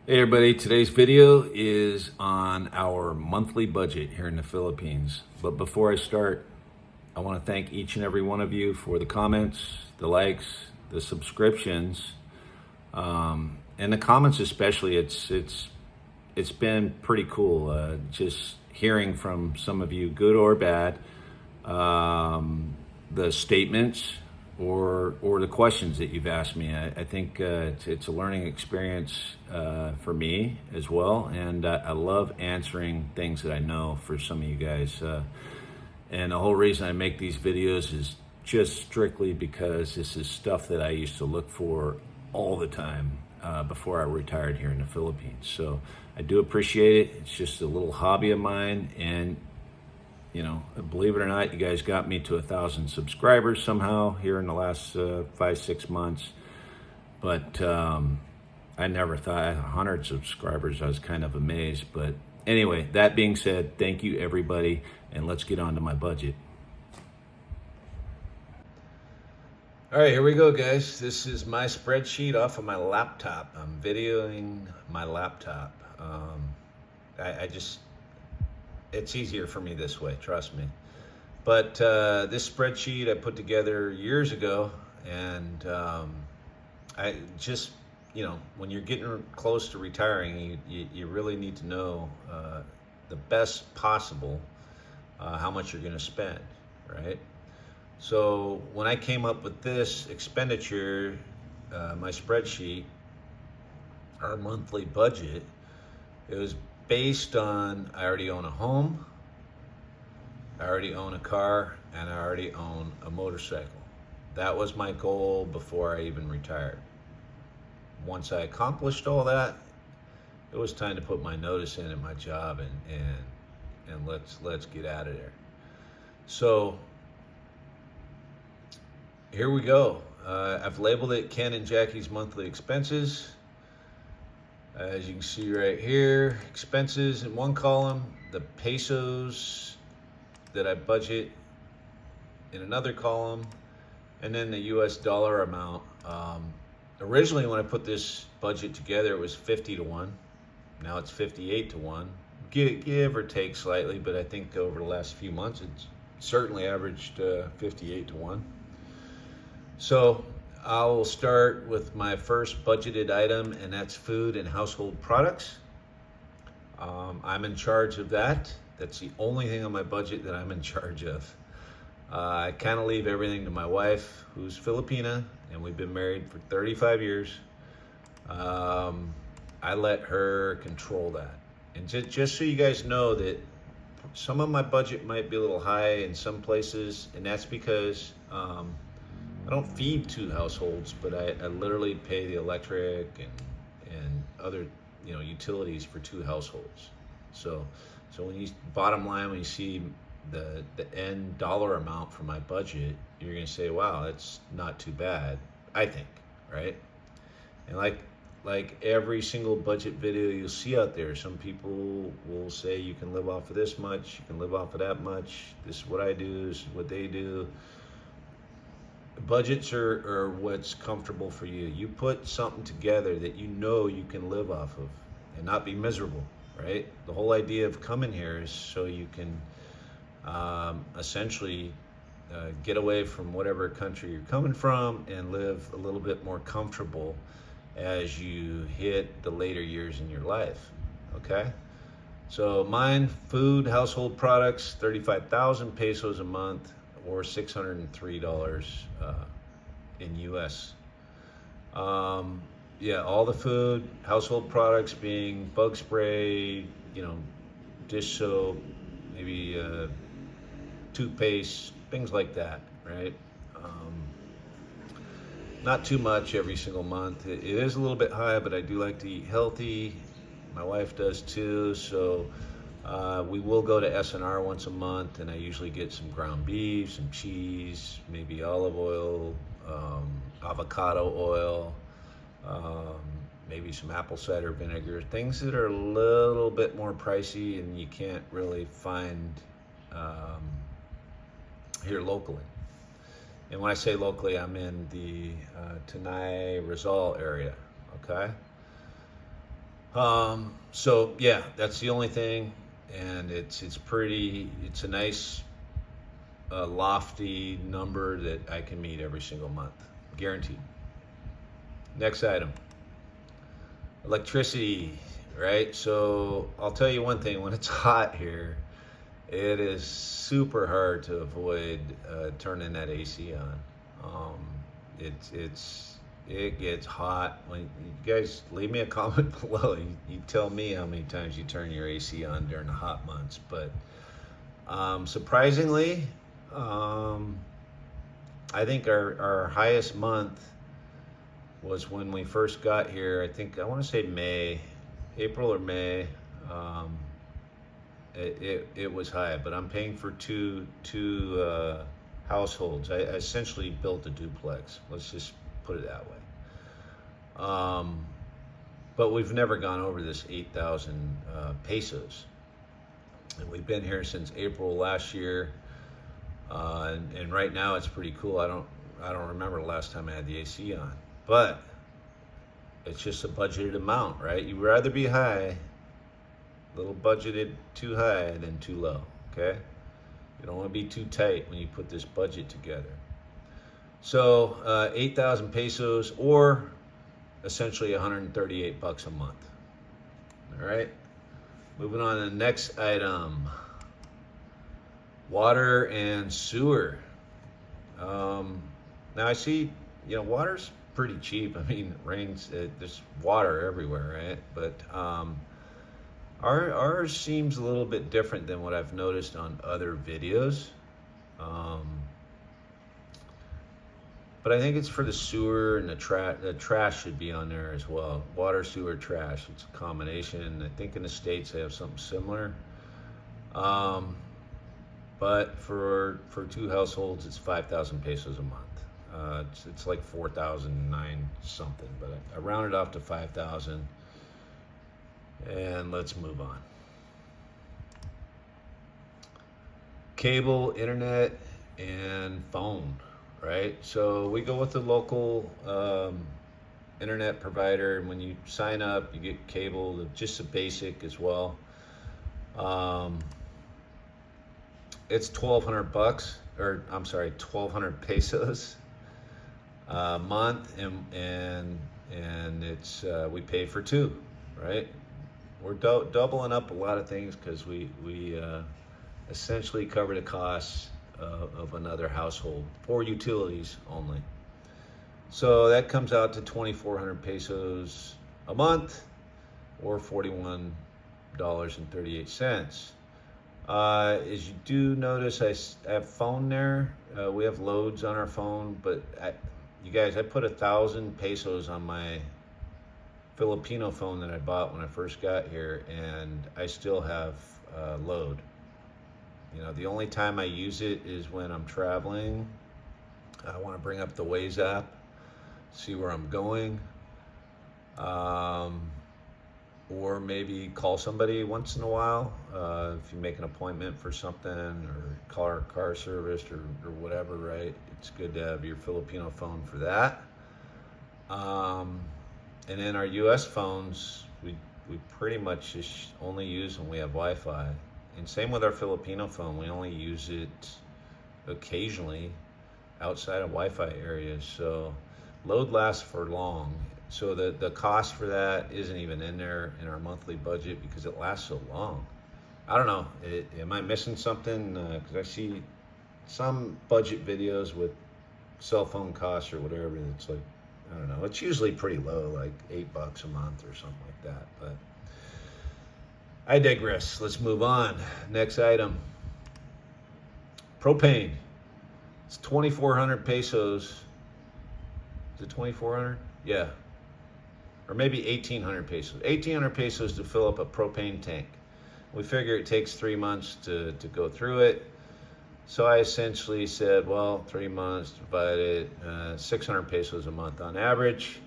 Hey everybody, today's video is on our monthly budget here in the Philippines. But before I start, I want to thank each and every one of you for the comments, the likes, the subscriptions, and the comments especially. It's been pretty cool. Just hearing from some of you, good or bad, the statements or the questions that you've asked me. I think it's a learning experience for me as well, and I love answering things that I know for some of you guys. And the whole reason I make these videos is just strictly because this is stuff that I used to look for all the time before I retired here in the Philippines. So I do appreciate it. It's just a little hobby of mine, and believe it or not, you guys got me to 1,000 subscribers somehow here in the last 5-6 months. But I never thought I had 100 subscribers. I was kind of amazed. But anyway, that being said, thank you everybody, and let's get on to my budget. All right, here we go, guys. This is my spreadsheet off of my laptop. I'm videoing my laptop. It's easier for me this way, trust me. But this spreadsheet I put together years ago, and I just, when you're getting close to retiring, you really need to know the best possible how much you're going to spend, right? So when I came up with this expenditure, my spreadsheet, our monthly budget, it was based on I already own a home, I already own a car, and I already own a motorcycle. That was my goal before I even retired. Once I accomplished all that, it was time to put my notice in at my job and let's get out of there. So here we go. I've labeled it Ken and Jackie's monthly expenses. As you can see right here, expenses in one column, the pesos that I budget in another column, and then the US dollar amount. Originally, when I put this budget together, it was 50 to 1. Now it's 58 to 1. Give or take slightly, but I think over the last few months, it's certainly averaged 58 to 1. So I'll start with my first budgeted item, and that's food and household products. I'm in charge of that. That's the only thing on my budget that I'm in charge of. I kind of leave everything to my wife, who's Filipina, and we've been married for 35 years. I let her control that. And just so you guys know that some of my budget might be a little high in some places, and that's because I don't feed 2 households, but I literally pay the electric and other utilities for 2 households. So when you bottom line, when you see the end dollar amount for my budget, you're gonna say, wow, that's not too bad, I think, right? And like every single budget video you'll see out there, some people will say you can live off of this much, you can live off of that much, this is what I do, this is what they do. Budgets are what's comfortable for you. You put something together that you know you can live off of and not be miserable, right? The whole idea of coming here is so you can essentially get away from whatever country you're coming from and live a little bit more comfortable as you hit the later years in your life, okay? So mine, food, household products, 35,000 pesos a month, or $603 in US. Yeah, all the food, household products being bug spray, dish soap, maybe toothpaste, things like that, right? Not too much every single month. It is a little bit high, but I do like to eat healthy. My wife does too, so we will go to S&R once a month, and I usually get some ground beef, some cheese, maybe olive oil, avocado oil, maybe some apple cider vinegar, things that are a little bit more pricey and you can't really find here locally. And when I say locally, I'm in the Tanay Rizal area, okay? So yeah, that's the only thing, and it's a nice, lofty number that I can meet every single month, guaranteed. Next item, electricity, right? So I'll tell you one thing: when it's hot here, it is super hard to avoid turning that AC on. Um, it gets hot. When you guys leave me a comment below, you tell me how many times you turn your AC on during the hot months. But surprisingly, um, I think our highest month was when we first got here. I want to say May, April or May. Um, it was high, but I'm paying for two households. I essentially built a duplex. Let's just put it that way. But we've never gone over this 8,000 pesos, and we've been here since April last year. And right now it's pretty cool. I don't remember the last time I had the AC on, but it's just a budgeted amount, right? You'd rather be high, little budgeted too high than too low, okay? You don't want to be too tight when you put this budget together. So 8,000 pesos, or essentially 138 bucks a month. All right, moving on to the next item, water and sewer. Now I see, water's pretty cheap. I mean, it rains, there's water everywhere, right? But ours seems a little bit different than what I've noticed on other videos. But I think it's for the sewer and the trash. The trash should be on there as well. Water, sewer, trash. It's a combination. I think in the States they have something similar. But for two households, it's 5,000 pesos a month. It's like 4,009 something, but I rounded off to 5,000. And let's move on. Cable, internet, and phone, right? So we go with the local internet provider, and when you sign up, you get cable, just the basic as well. It's 1,200 bucks, or I'm sorry, 1,200 pesos a month, and it's we pay for two, right? We're doubling up a lot of things because we essentially cover the costs of another household for utilities only. So that comes out to 2,400 pesos a month, or $41.38. As you do notice, I have phone there. We have loads on our phone, but you guys, I put 1,000 pesos on my Filipino phone that I bought when I first got here, and I still have load. The only time I use it is when I'm traveling. I want to bring up the Waze app, see where I'm going, or maybe call somebody once in a while if you make an appointment for something, or car service, or whatever, right? It's good to have your Filipino phone for that. And then our US phones, we pretty much just only use when we have Wi-Fi. And same with our Filipino phone, we only use it occasionally outside of Wi-Fi areas. So load lasts for long. So the cost for that isn't even in there in our monthly budget because it lasts so long. I don't know, am I missing something? Because I see some budget videos with cell phone costs or whatever, it's like, I don't know, it's usually pretty low, like $8 a month or something like that. But I digress. Let's move on. Next item, propane. It's 2,400 pesos. Is it 2,400? Yeah. Or maybe 1,800 pesos. 1,800 pesos to fill up a propane tank. We figure it takes 3 months to go through it. So I essentially said, well, 3 months divided 600 pesos a month on average,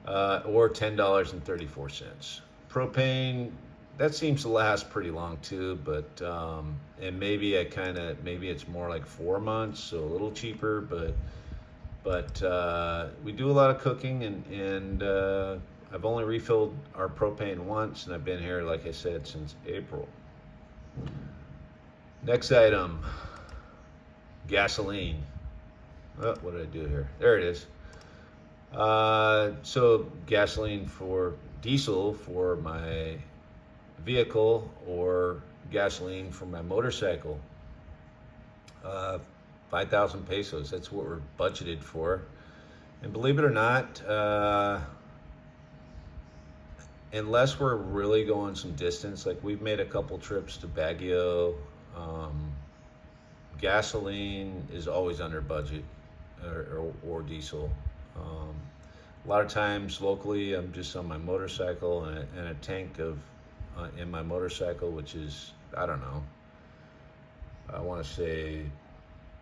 or $10.34. Propane, that seems to last pretty long too, but and maybe it's more like 4 months, so a little cheaper, but we do a lot of cooking, and I've only refilled our propane once, and I've been here, like I said, since April. Next item, gasoline. Oh, what did I do here? There it is. So gasoline for diesel for my vehicle or gasoline for my motorcycle. 5,000 pesos. That's what we're budgeted for. And believe it or not, unless we're really going some distance, like we've made a couple trips to Baguio, gasoline is always under budget or diesel. A lot of times locally, I'm just on my motorcycle and a tank of in my motorcycle, which is, I don't know, I want to say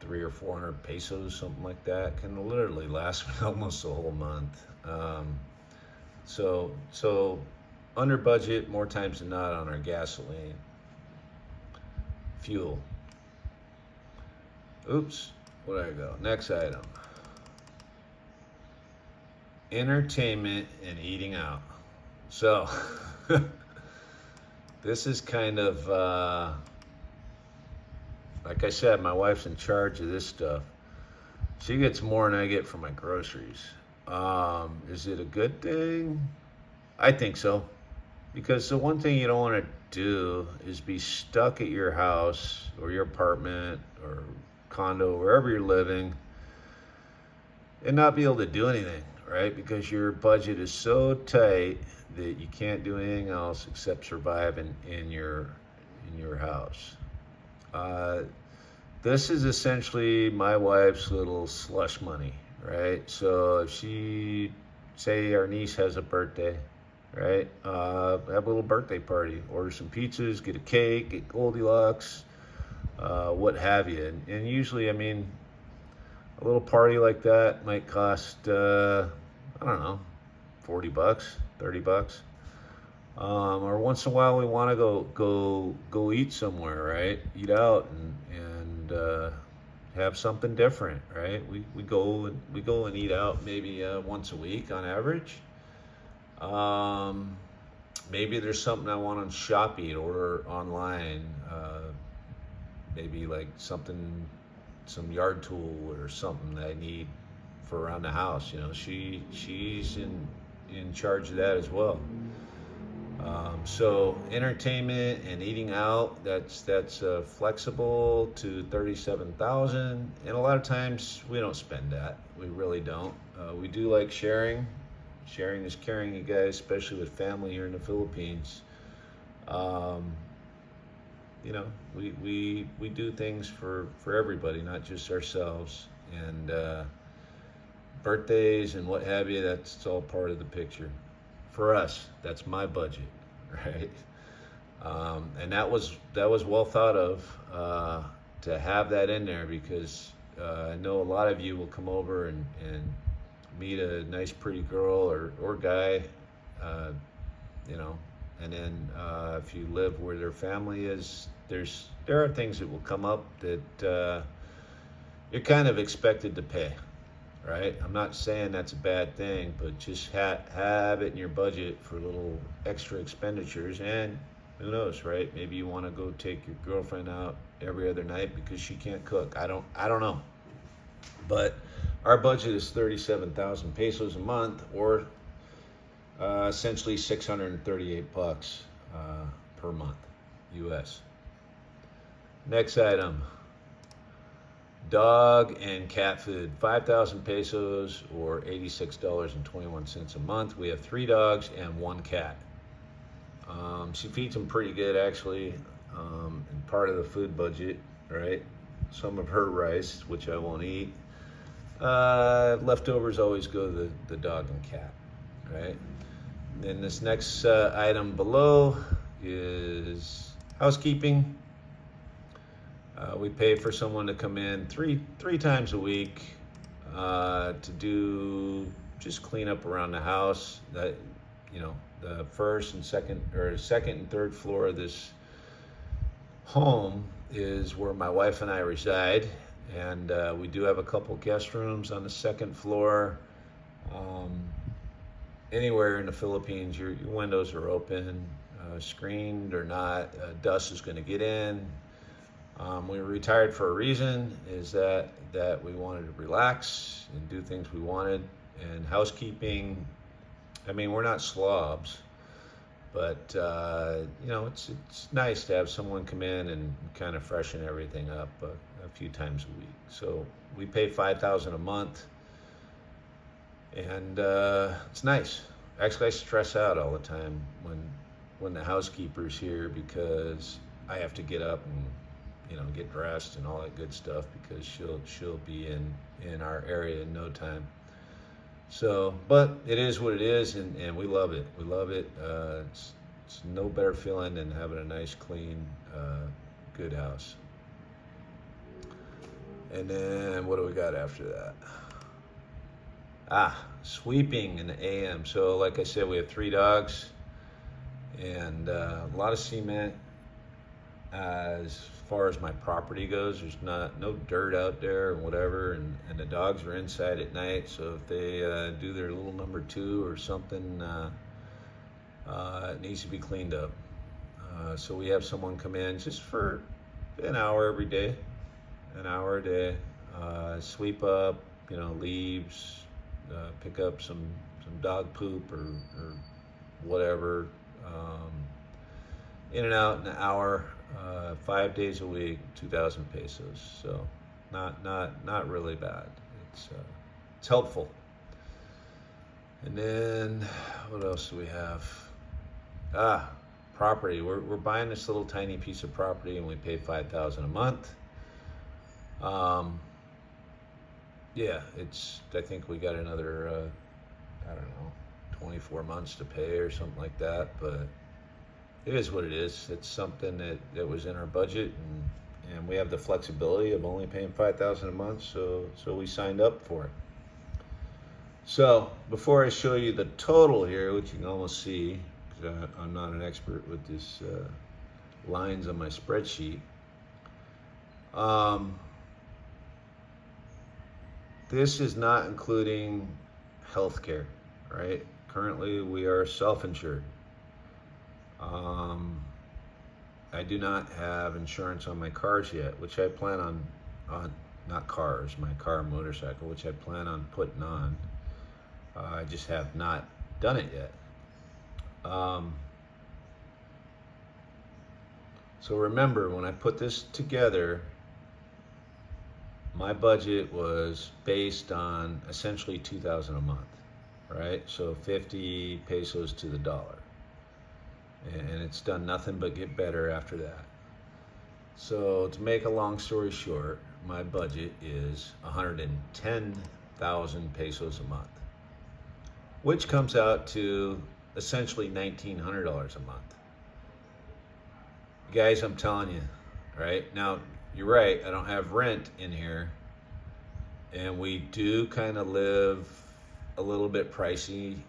300 or 400 pesos, something like that. Can literally last me almost a whole month. So under budget more times than not on our gasoline. Fuel. Oops, where did I go? Next item. Entertainment and eating out. So this is kind of like I said, my wife's in charge of this stuff. She gets more than I get for my groceries. Is it a good thing? I think so. Because the one thing you don't want to do is be stuck at your house or your apartment or condo, wherever you're living, and not be able to do anything, right? Because your budget is so tight that you can't do anything else except survive in your house. This is essentially my wife's little slush money, right? So if she, say our niece has a birthday, right? Have a little birthday party, order some pizzas, get a cake, get Goldilocks, what have you. And usually, I mean, a little party like that might cost, I don't know, $40, $30. Or once in a while we want to go eat somewhere, right? Eat out and have something different, right? We go and eat out maybe once a week on average. Maybe there's something I want on Shopee, order online. Maybe like some yard tool or something that I need for around the house. You know, she's in charge of that as well. So entertainment and eating out, that's flexible to 37,000, and a lot of times we don't spend that. We really don't. We do like sharing. Sharing is caring, you guys, especially with family here in the Philippines. You know, we do things for everybody, not just ourselves. And birthdays and what have you, that's all part of the picture. For us, that's my budget, right? And that was well thought of to have that in there, because I know a lot of you will come over and meet a nice pretty girl or guy, you know, and then if you live where their family is, there are things that will come up that you're kind of expected to pay. Right? I'm not saying that's a bad thing, but just have it in your budget for little extra expenditures. And who knows, right? Maybe you want to go take your girlfriend out every other night because she can't cook. I don't know. But our budget is 37,000 pesos a month, or essentially 638 bucks per month, US. Next item. Dog and cat food, 5,000 pesos or $86.21 a month. We have 3 dogs and 1 cat. She feeds them pretty good, actually, and part of the food budget, right? Some of her rice, which I won't eat. Leftovers always go to the dog and cat, right? And then this next item below is housekeeping. We pay for someone to come in three times a week to do just clean up around the house. That, you know, the second and third floor of this home is where my wife and I reside, and we do have a couple guest rooms on the second floor. anywhere in the Philippines, your windows are open, screened or not, dust is going to get in. We were retired for a reason, is that we wanted to relax and do things we wanted. And housekeeping, I mean, we're not slobs, but it's nice to have someone come in and kind of freshen everything up a few times a week. So we pay $5,000 a month, and it's nice. Actually, I stress out all the time when the housekeeper's here, because I have to get up and get dressed and all that good stuff, because she'll be in our area in no time. So, but it is what it is, and we love it. We love it. It's no better feeling than having a nice, clean, good house. And then what do we got after that? Sweeping in the AM. So like I said, we have 3 dogs and a lot of cement. As far as my property goes, there's no dirt out there or whatever, and the dogs are inside at night, so if they do their little number 2 or something, it needs to be cleaned up. So we have someone come in just for an hour every day, an hour a day, sweep up, leaves, pick up some dog poop or whatever, in and out in an hour, 5 days a week, 2,000 pesos. So not really bad. It's helpful. And then what else do we have? Property. We're buying this little tiny piece of property, and we pay $5,000 a month. I think we got another 24 months to pay or something like that, but it is what it is. It's something that was in our budget, and we have the flexibility of only paying $5,000 a month, so we signed up for it. So before I show you the total here, which you can almost see, because I'm not an expert with this lines on my spreadsheet, this is not including healthcare, right? Currently, we are self-insured. I do not have insurance on my cars yet, which I plan on not cars, my car and motorcycle, which I plan on putting on. I just have not done it yet. So remember, when I put this together, my budget was based on essentially 2,000 a month, right? So 50 pesos to the dollar. And it's done nothing but get better after that. So to make a long story short, my budget is 110,000 pesos a month, which comes out to essentially $1,900 a month. Guys, I'm telling you, right? Now, you're right, I don't have rent in here, and we do kind of live a little bit pricey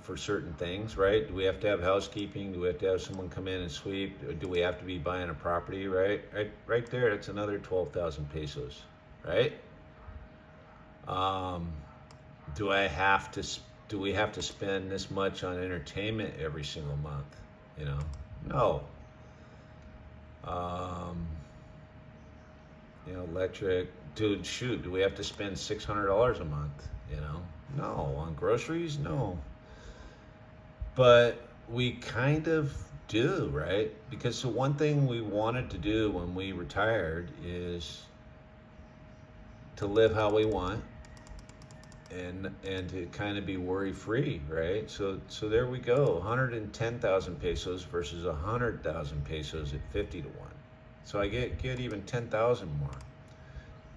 for certain things, right? Do we have to have housekeeping? Do we have to have someone come in and sweep? Or do we have to be buying a property, right? Right there, that's another 12,000 pesos, right? Do we have to spend this much on entertainment every single month? No. Electric, dude, shoot, do we have to spend $600 a month? No. On groceries, no. But we kind of do, right? Because the one thing we wanted to do when we retired is to live how we want and to kind of be worry-free, right? So there we go, 110,000 pesos versus 100,000 pesos at 50 to 1. So I get even 10,000 more,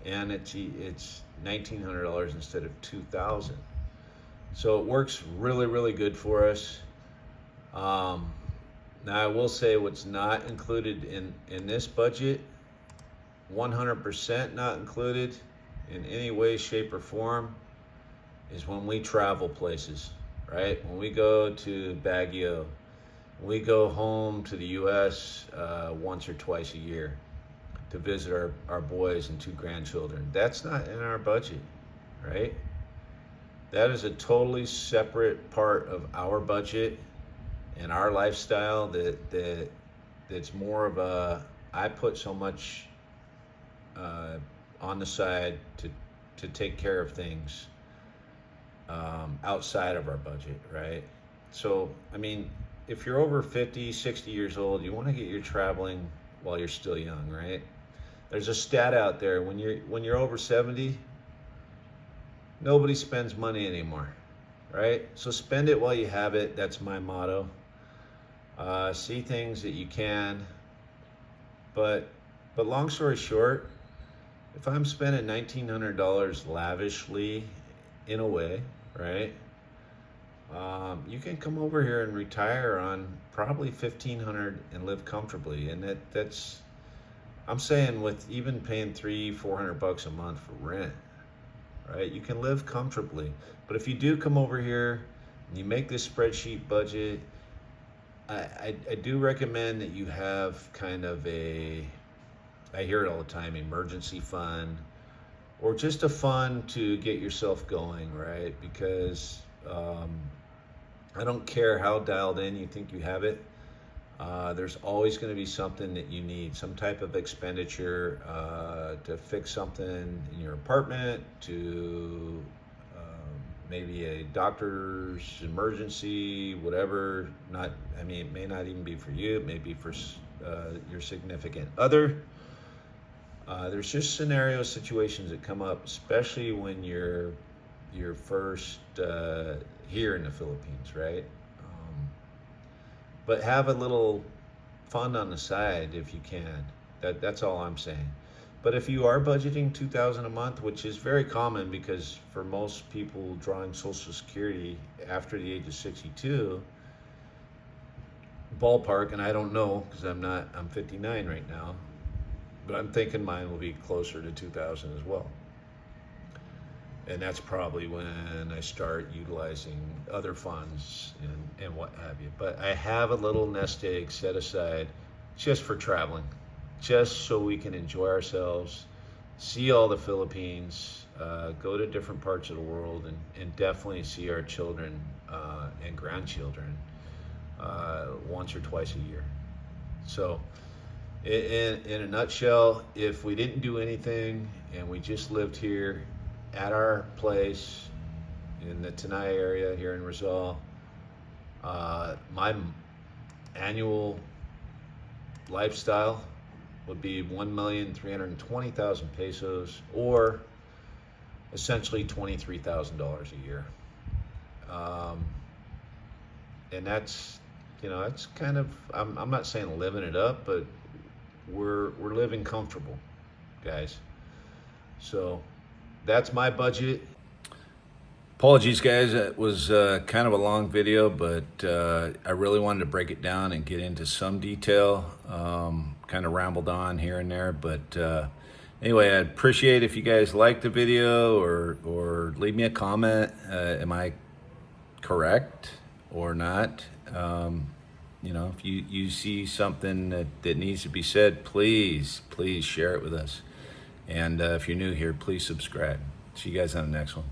and it's $1,900 instead of 2,000. So it works really, really good for us. Now I will say what's not included in this budget, 100% not included in any way, shape, or form, is when we travel places, right? When we go to Baguio, we go home to the U.S. Once or twice a year to visit our boys and 2 grandchildren. That's not in our budget, right? That is a totally separate part of our budget and our lifestyle that's more of a, I put so much on the side to take care of things outside of our budget, right? So, I mean, if you're over 50, 60 years old, you want to get your traveling while you're still young, right? There's a stat out there, when you're over 70, nobody spends money anymore, right? So spend it while you have it. That's my motto. See things that you can, but long story short, if I'm spending $1,900 lavishly, in a way, right? You can come over here and retire on probably $1,500 and live comfortably, and that's I'm saying with even paying $300-400 a month for rent, right? You can live comfortably. But if you do come over here and you make this spreadsheet budget, I do recommend that you have kind of I hear it all the time, emergency fund, or just a fund to get yourself going, right? Because I don't care how dialed in you think you have it. There's always going to be something that you need, some type of expenditure to fix something in your apartment, to maybe a doctor's emergency, whatever. It may not even be for you. It may be for your significant other. There's just scenario situations that come up, especially when you're first here in the Philippines, right? But have a little fund on the side if you can. That's all I'm saying. But if you are budgeting $2,000 a month, which is very common because for most people drawing Social Security after the age of 62, ballpark, and I don't know because I'm 59 right now, but I'm thinking mine will be closer to 2,000 as well. And that's probably when I start utilizing other funds and what have you. But I have a little nest egg set aside just for traveling, just so we can enjoy ourselves, see all the Philippines, go to different parts of the world, and definitely see our children and grandchildren once or twice a year. So in a nutshell, if we didn't do anything and we just lived here at our place in the Tanay area here in Rizal, my annual lifestyle would be 1,320,000 pesos, or essentially $23,000 a year. And that's kind of, I'm not saying living it up, but we're living comfortable, guys. So that's my budget. Apologies, guys. It was kind of a long video, but I really wanted to break it down and get into some detail. Kind of rambled on here and there, but anyway, I'd appreciate if you guys like the video or leave me a comment. Am I correct or not? If you see something that needs to be said, please share it with us. And if you're new here, please subscribe. See you guys on the next one.